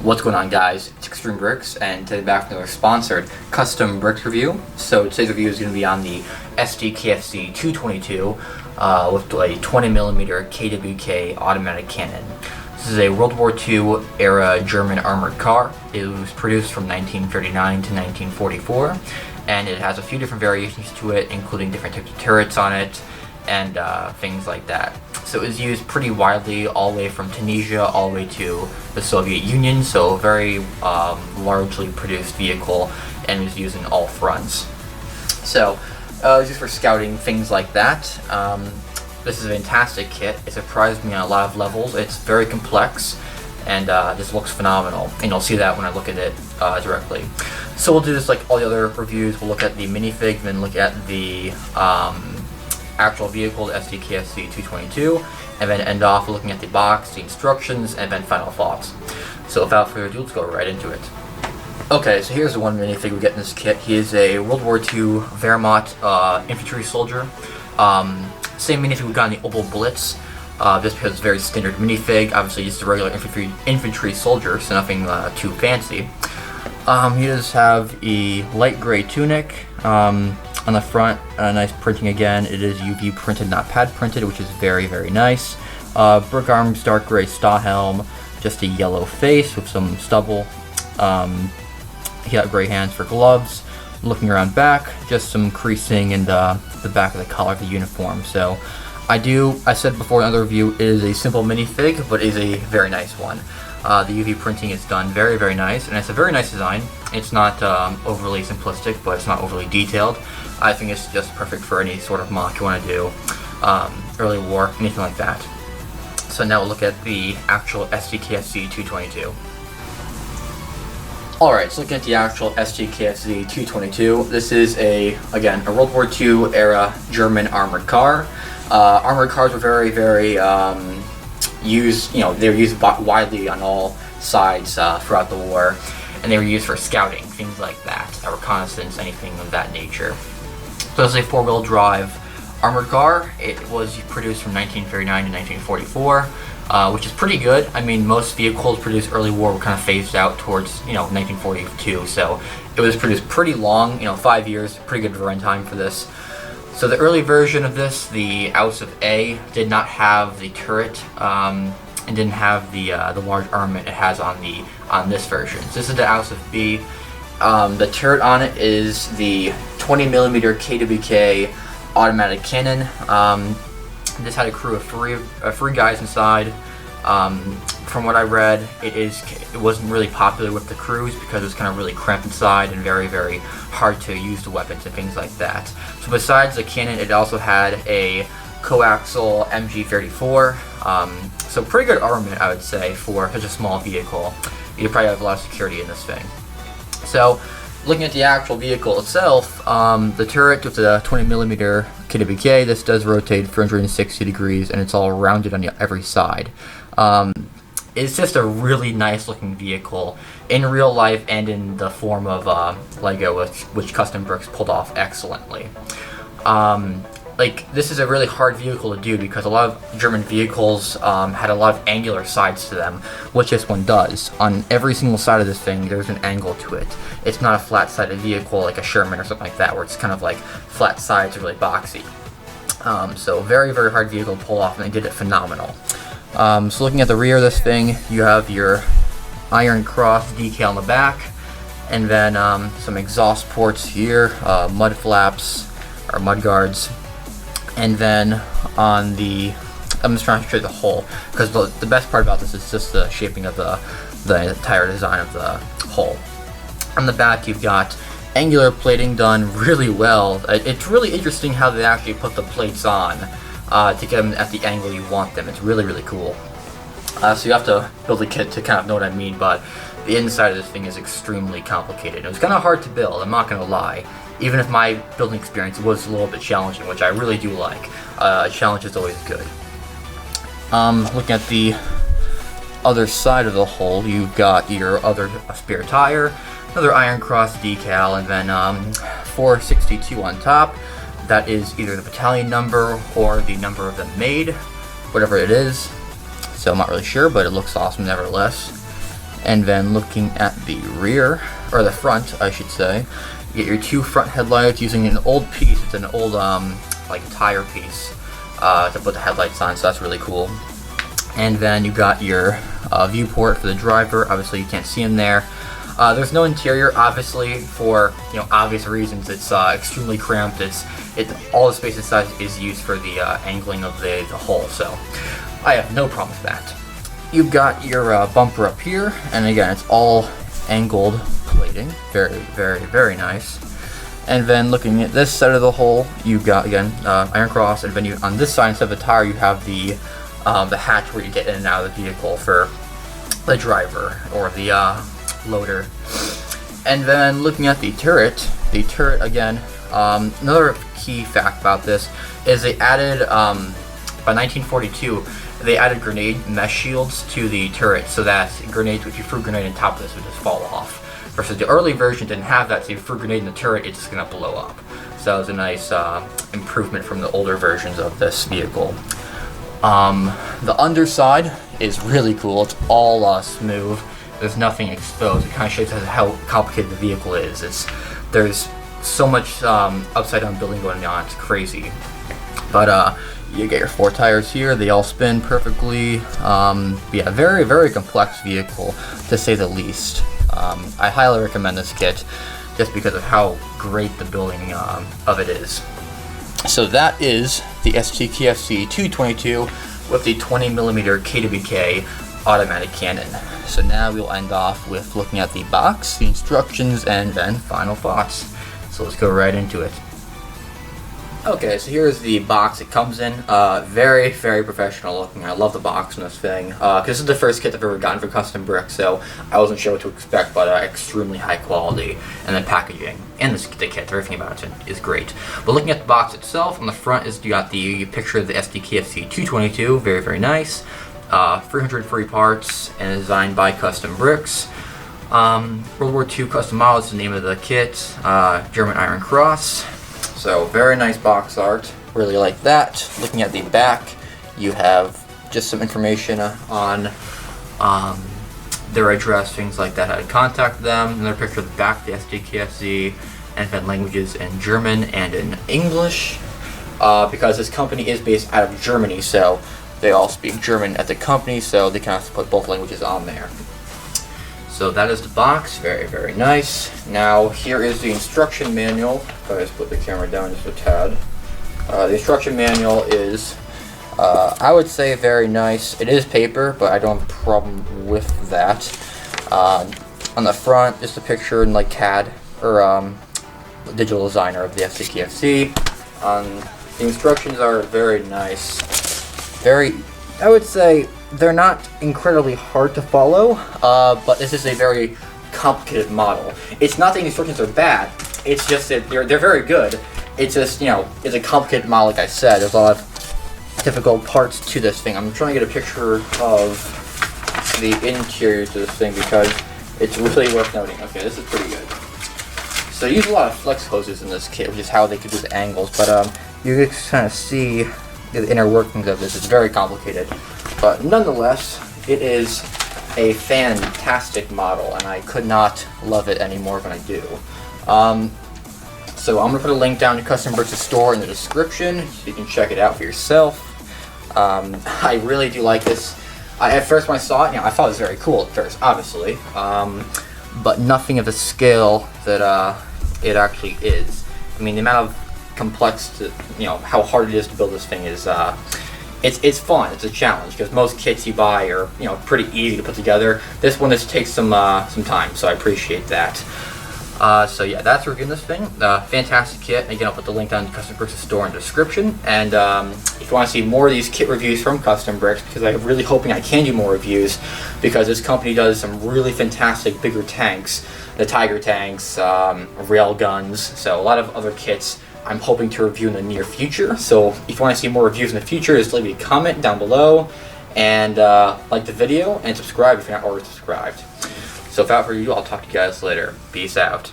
What's going on, guys? It's Extreme Bricks, and today back with another sponsored custom bricks review. So today's review is going to be on the SDKFZ 222 with a 20mm KWK automatic cannon. This is a World War II era German armored car. It was produced from 1939 to 1944, and it has a few different variations to it, including different types of turrets on it and things like that. So it was used pretty widely, all the way from Tunisia all the way to the Soviet Union, so a very largely produced vehicle, and was used in all fronts. So it's used for scouting, things like that. This is a fantastic kit. It surprised me on a lot of levels. It's very complex, and just looks phenomenal, and you'll see that when I look at it directly. So we'll do this like all the other reviews. We'll look at the minifig, then look at the actual vehicle, the SDKFZ 222, and then end off looking at the box, the instructions, and then final thoughts. So without further ado, let's go right into it. Okay, so here's the one minifig we get in this kit. He is a World War II Wehrmacht infantry soldier. Same minifig we got in the Opel Blitz, just because it's a very standard minifig. Obviously, he's a regular infantry soldier, so nothing too fancy. He does have a light gray tunic. On the front, nice printing again. It is UV printed, not pad printed, which is very, very nice. Brick arms, dark gray Stahlhelm, just a yellow face with some stubble. He got gray hands for gloves. Looking around back, just some creasing in the back of the collar of the uniform. So I said before in another review, it is a simple minifig, but it is a very nice one. The UV printing is done very, very nice, and it's a very nice design. It's not overly simplistic, but it's not overly detailed. I think it's just perfect for any sort of mock you want to do, early war, anything like that. So now we'll look at the actual SDKFZ 222. Alright, so looking at the actual SDKFZ 222, this is again, a World War II era German armored car. Armored cars were very, very used, they were used widely on all sides throughout the war, and they were used for scouting, things like that, reconnaissance, anything of that nature. So this is a four-wheel drive armored car. It was produced from 1939 to 1944, which is pretty good. I mean, most vehicles produced early war were kind of phased out towards 1942, so it was produced pretty long, 5 years, pretty good run time for this. So the early version of this, the Aus of A, did not have the turret and didn't have the large armament it has on this version. So this is the Aus of B. The turret on it is the 20mm KWK automatic cannon. This had a crew of three guys inside. From what I read, it wasn't really popular with the crews because it was kind of really cramped inside and very, very hard to use the weapons and things like that. So besides the cannon, it also had a coaxial MG34. So pretty good armament, I would say, for such a small vehicle. You probably have a lot of security in this thing. So looking at the actual vehicle itself, the turret with the 20mm KWK, this does rotate 360 degrees, and it's all rounded on every side. It's just a really nice looking vehicle in real life and in the form of Lego, which Custom Bricks pulled off excellently. This is a really hard vehicle to do because a lot of German vehicles had a lot of angular sides to them, which this one does. On every single side of this thing, there's an angle to it. It's not a flat-sided vehicle like a Sherman or something like that, where it's kind of like flat sides are really boxy. So very, very hard vehicle to pull off, and they did it phenomenal. So looking at the rear of this thing, you have your Iron Cross decal on the back, and then some exhaust ports here, mud flaps, or mud guards. And then on I'm just trying to show you the hull, because the best part about this is just the shaping of the entire design of the hull. On the back, you've got angular plating done really well. It's really interesting how they actually put the plates on to get them at the angle you want them. It's really, really cool. So you have to build a kit to kind of know what I mean, but the inside of this thing is extremely complicated. It was kind of hard to build, I'm not going to lie. Even if my building experience was a little bit challenging, which I really do like. A challenge is always good. Looking at the other side of the hull, you've got your other spare tire, another Iron Cross decal, and then 462 on top. That is either the battalion number or the number of them made, whatever it is. So I'm not really sure, but it looks awesome nevertheless. And then looking at the rear, or the front, I should say, you get your 2 front headlights using an old piece. It's an old like tire piece to put the headlights on, so that's really cool. And then you got your viewport for the driver. Obviously, you can't see in there. There's no interior, obviously, for obvious reasons. It's extremely cramped. All the space inside is used for the angling of the hull, so I have no problem with that. You've got your bumper up here, and again, it's all angled plating. Very, very, very nice. And then looking at this side of the hull, you've got, again, iron cross, and then on this side, instead of the tire, you have the hatch where you get in and out of the vehicle for the driver or the loader. And then looking at the turret again, another key fact about this is they added, by 1942, they added grenade mesh shields to the turret so that grenades, if you threw a grenade on top of this, would just fall off. Versus the early version didn't have that, so if you threw a grenade in the turret, it's just going to blow up. So that was a nice improvement from the older versions of this vehicle. The underside is really cool. It's all smooth. There's nothing exposed. It kind of shows how complicated the vehicle is. There's so much upside down building going on. It's crazy. But you get your 4 tires here. They all spin perfectly. Yeah, very, very complex vehicle to say the least. I highly recommend this kit just because of how great the building of it is. So that is the SDKFZ 222 with the 20mm KWK automatic cannon. So now we'll end off with looking at the box, the instructions, and then final thoughts. So let's go right into it. Okay, so here's the box it comes in. Very, very professional looking. I love the box in this thing. Because this is the first kit I've ever gotten for Custom Bricks, so I wasn't sure what to expect, but extremely high quality. And then packaging and the kit, everything about it is great. But looking at the box itself, on the front is you got the picture of the SDKFZ 222. Very, very nice. 303 parts and designed by Custom Bricks. World War II custom model is the name of the kit. German Iron Cross. So very nice box art, really like that. Looking at the back, you have just some information on their address, things like that, how to contact them. Another picture of the back of the SDKFZ, and then languages in German and in English, because this company is based out of Germany, so they all speak German at the company, so they kind of put both languages on there. So that is the box, very, very nice. Now here is the instruction manual. If I just put the camera down just a tad. The instruction manual is, I would say, very nice. It is paper, but I don't have a problem with that. On the front, just a picture in like CAD or digital designer of the SDKFZ. The instructions are very nice. I would say, they're not incredibly hard to follow, but this is a very complicated model. It's not that the instructions are bad, it's just that they're very good. It's just, it's a complicated model, like I said. There's a lot of difficult parts to this thing. I'm trying to get a picture of the interior to this thing because it's really worth noting. Okay, this is pretty good. So you use a lot of flex hoses in this kit, which is how they can do the angles, but you can kind of see the inner workings of this. It's very complicated. But nonetheless, it is a fantastic model, and I could not love it any more than I do. So I'm going to put a link down to Custom Bricks' store in the description, so you can check it out for yourself. I really do like this. At first when I saw it, I thought it was very cool at first, obviously. But nothing of the scale that it actually is. I mean, the amount of how hard it is to build this thing is... It's fun. It's a challenge because most kits you buy are pretty easy to put together. This one just takes some time, so I appreciate that. So yeah, that's reviewing this thing. Fantastic kit. And again, I'll put the link down to Custom Bricks' store in the description. And if you want to see more of these kit reviews from Custom Bricks, because I'm really hoping I can do more reviews, because this company does some really fantastic bigger tanks, the Tiger tanks, rail guns, so a lot of other kits I'm hoping to review in the near future. So if you want to see more reviews in the future, just leave me a comment down below, and like the video, and subscribe if you're not already subscribed. So without further ado, I'll talk to you guys later. Peace out.